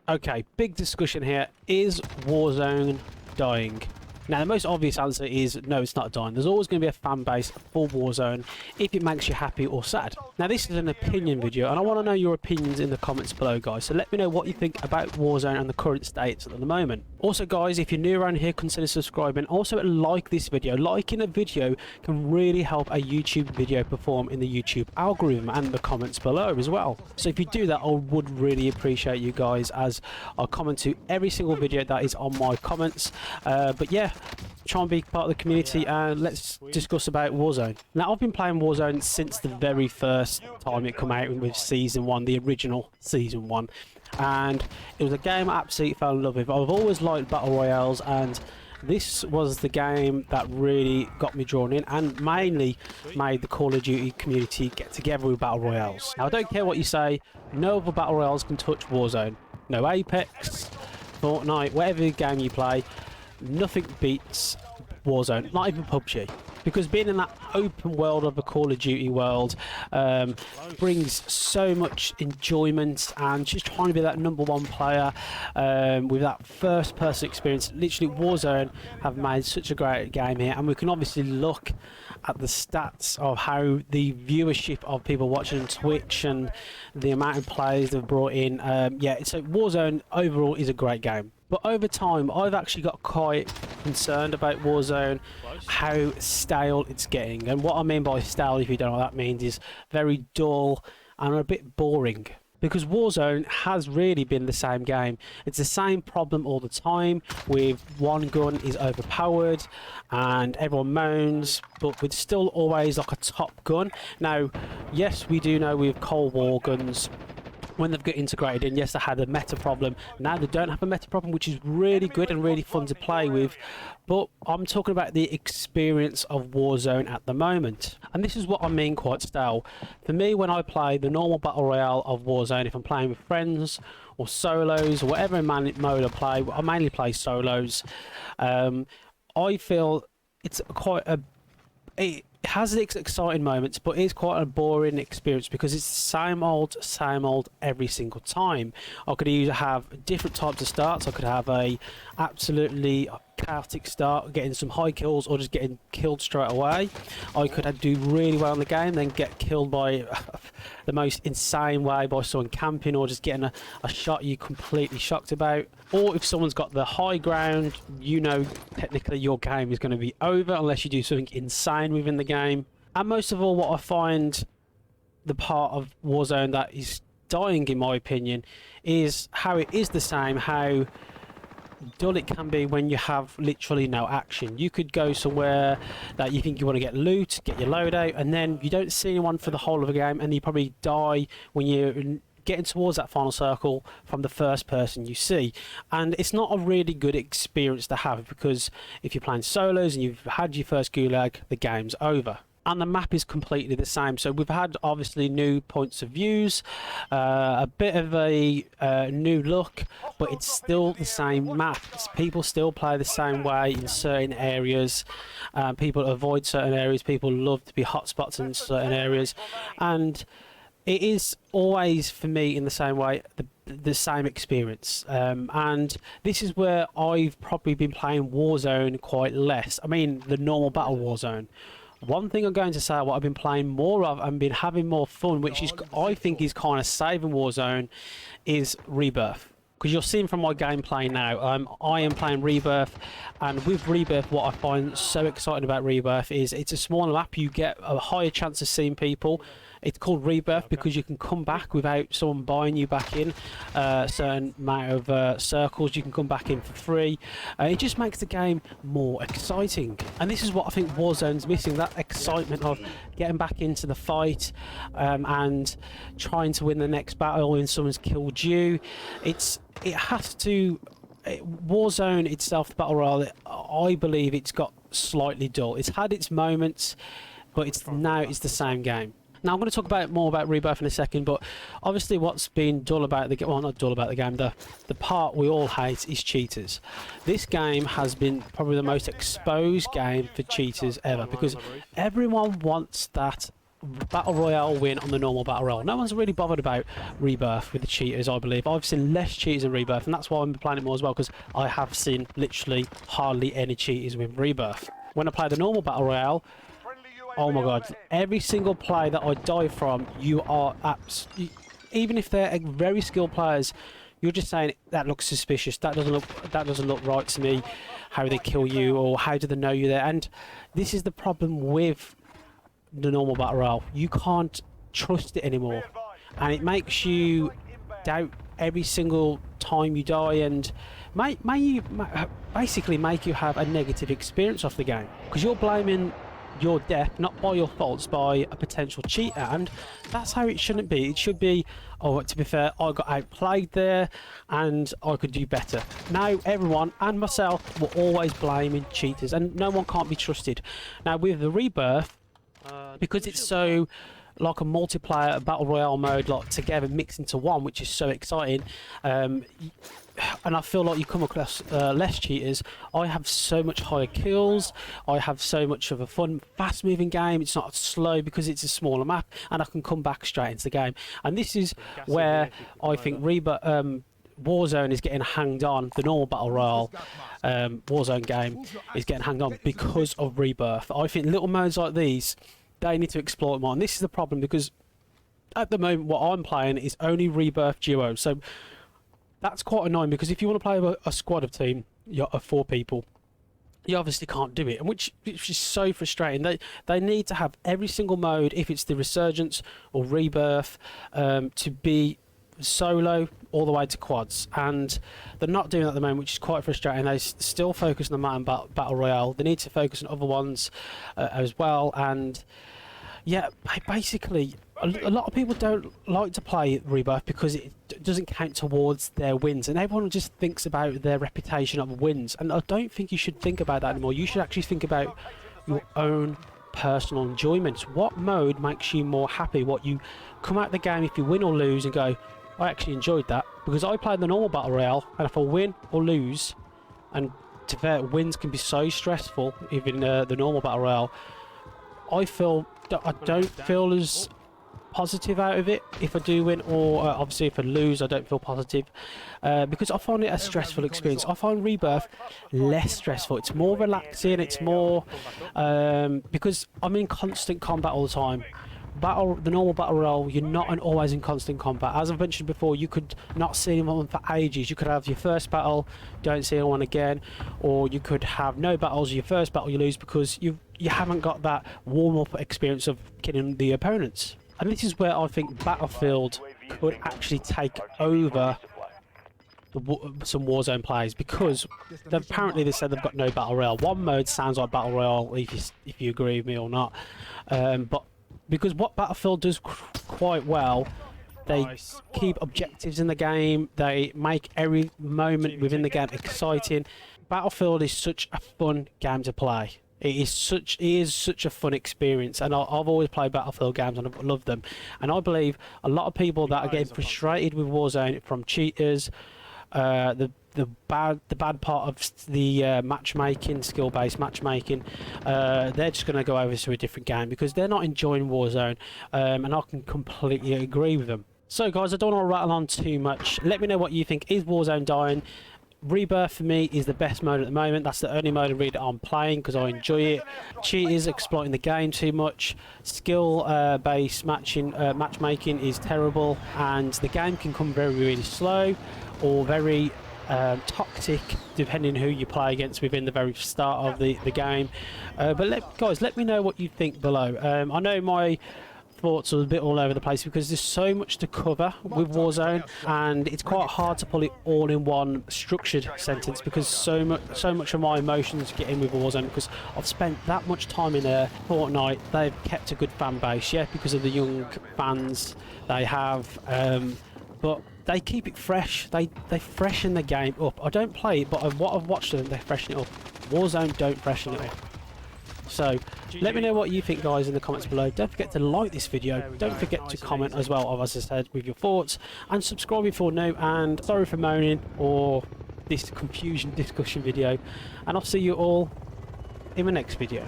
Okay, big discussion here. Is Warzone dying? Now, the most obvious answer is no, it's not dying. There's always going to be a fan base for Warzone if it makes you happy or sad. Now, this is an opinion video, and I want to know your opinions in the comments below, guys. So let me know what you think about Warzone and the current states at the moment. Also, guys, if you're new around here, consider subscribing. Also, like this video. Liking a video can really help a YouTube video perform in the YouTube algorithm and the comments below as well. So if you do that, I would really appreciate you guys, as I comment to every single video that is on my comments. But yeah, try and be part of the community, and let's discuss about Warzone. Now, I've been playing Warzone since the very first time it came out with Season 1, the original Season 1. And it was a game I absolutely fell in love with. I've always liked Battle Royales, and this was the game that really got me drawn in and mainly made the Call of Duty community get together with Battle Royales. Now, I don't care what you say, no other Battle Royales can touch Warzone. No Apex, Fortnite, whatever game you play, nothing beats Warzone, not even PUBG. Because being in that open world of a Call of Duty world brings so much enjoyment, and just trying to be that #1 player with that first person experience. Literally, Warzone have made such a great game here, and we can obviously look at the stats of how the viewership of people watching on Twitch and the amount of players they've brought in. Yeah, so Warzone overall is a great game. But over time, I've actually got quite concerned about Warzone, how stale it's getting. And what I mean by stale, if you don't know what that means, is very dull and a bit boring. Because Warzone has really been the same game. It's the same problem all the time, with one gun is overpowered and everyone moans, but with still always like a top gun. Now, yes, we do know with Cold War guns, when they've got integrated in, yes, they had a meta problem. Now they don't have a meta problem, which is really good and really fun to play with. But I'm talking about the experience of Warzone at the moment. And this is what I mean quite stale. For me, when I play the normal Battle Royale of Warzone, if I'm playing with friends or solos or whatever mode I play, I mainly play solos. I feel it's quite a... It has its exciting moments, but it's quite a boring experience because it's the same old every single time. I could either have different types of starts. I could have a absolutely chaotic start, getting some high kills, or just getting killed straight away. I could do really well in the game, then get killed by the most insane way by someone camping, or just getting a shot you're completely shocked about. Or if someone's got the high ground, you know technically your game is going to be over unless you do something insane within the game. And most of all, what I find the part of Warzone that is dying, in my opinion, is how it is the same, how dull it can be when you have literally no action. You could go somewhere that you think you want to get loot, get your loadout, and then you don't see anyone for the whole of the game, and you probably die when you're getting towards that final circle from the first person you see. And it's not a really good experience to have, because if you're playing solos and you've had your first gulag, the game's over. And the map is completely the same. So we've had obviously new points of views, a bit of a new look, but it's still the same map. People still play the same way in certain areas. People avoid certain areas. People love to be hotspots in certain areas, and it is always, for me, in the same way, the same experience. And this is where I've probably been playing Warzone quite less. I mean, the normal Battle Warzone. One thing I'm going to say, what I've been playing more of and been having more fun, which is I think is kind of saving Warzone, is Rebirth. Because you're seeing from my gameplay now, I am playing Rebirth, and with Rebirth, what I find so exciting about Rebirth is it's a smaller map. You get a higher chance of seeing people. It's called Rebirth because you can come back without someone buying you back in a certain amount of circles. You can come back in for free. It just makes the game more exciting, and this is what I think Warzone's missing, that excitement of getting back into the fight and trying to win the next battle when someone's killed you. It has to... Warzone itself, Battle Royale, I believe it's got slightly dull. It's had its moments, but now it's the same game. Now, I'm going to talk more about Rebirth in a second, but obviously what's been dull about the game, well, not dull about the game, the part we all hate is cheaters. This game has been probably the most exposed game for cheaters ever, because everyone wants that battle royale win on the normal battle royale. No one's really bothered about Rebirth with the cheaters, I believe. I've seen less cheaters in Rebirth, and that's why I'm playing it more as well, because I have seen literally hardly any cheaters with Rebirth. When I play the normal battle royale, oh my god, every single play that I die from, you are even if they're very skilled players, you're just saying that looks suspicious, that doesn't look right to me, how they kill you, or how do they know you're there. And this is the problem with the normal battle royale. You can't trust it anymore, and it makes you doubt every single time you die, and basically make you have a negative experience off the game, because you're blaming your death not by your faults, by a potential cheater. And that's how it shouldn't be. It should be, oh, to be fair, I got outplayed there and I could do better. Now everyone and myself were always blaming cheaters, and no one can't be trusted. Now with the Rebirth, because it's so like a multiplayer battle royale mode, like together mixed into one, which is so exciting, and I feel like you come across less cheaters. I have so much higher kills, I have so much of a fun fast moving game. It's not slow because it's a smaller map, and I can come back straight into the game. And this is where I think Warzone is getting hanged on. The normal battle royale Warzone game is getting hanged on because of Rebirth. I think little modes like these, they need to exploit more, and this is the problem, because at the moment what I'm playing is only Rebirth duo. So that's quite annoying, because if you want to play with a squad of 4 people, you obviously can't do it, and which is so frustrating. They need to have every single mode, if it's the Resurgence or Rebirth, to be solo all the way to quads, and they're not doing that at the moment, which is quite frustrating. They still focus on the man battle royale. They need to focus on other ones as well. And yeah, basically a lot of people don't like to play Rebirth because it doesn't count towards their wins, and everyone just thinks about their reputation of wins, and I don't think you should think about that anymore. You should actually think about your own personal enjoyment. What mode makes you more happy? What you come out the game, if you win or lose, and go, I actually enjoyed that, because I played the normal battle royale, and if I win or lose, and to be fair, wins can be so stressful, even the normal battle royale, I don't feel as positive out of it if I do win, or obviously if I lose I don't feel positive, because I find it a stressful experience. I find Rebirth less stressful. It's more relaxing, it's more because I'm in constant combat all the time. The normal battle royale, you're not always in constant combat. As I've mentioned before, you could not see anyone for ages. You could have your first battle, don't see anyone again, or you could have no battles. Your first battle you lose because you haven't got that warm-up experience of killing the opponents. And this is where I think Battlefield could actually take over some Warzone players, because apparently they said they've got no battle royale. One mode sounds like battle royale, if you agree with me or not, but because what Battlefield does quite well, they keep objectives in the game, they make every moment within the game exciting. Battlefield is such a fun game to play. It is such a fun experience, and I've always played Battlefield games and I've loved them. And I believe a lot of people that are getting frustrated with Warzone from cheaters, the bad part of the matchmaking, skill-based matchmaking, they're just going to go over to a different game because they're not enjoying Warzone, and I can completely agree with them. So guys, I don't want to rattle on too much. Let me know what you think. Is Warzone dying? Rebirth for me is the best mode at the moment. That's the only mode that I'm playing because I enjoy it. Cheaters exploiting the game too much. Skill-based matchmaking is terrible, and the game can come very, really slow or very toxic depending who you play against within the very start of the game. But guys, let me know what you think below. I know my thoughts are a bit all over the place because there's so much to cover with Warzone, and it's quite hard to pull it all in one structured sentence, because so much of my emotions get in with Warzone because I've spent that much time in Fortnite. They've kept a good fan base, yeah, because of the young fans they have, but they keep it fresh. They freshen the game up. I don't play it, but what I've watched them, they freshen it up. Warzone don't freshen it up. So let me know what you think, guys, in the comments below. Don't forget to like this video. Don't forget to comment as well, as I said, with your thoughts, and subscribe if you're new. And sorry for moaning or this confusion discussion video, and I'll see you all in the next video.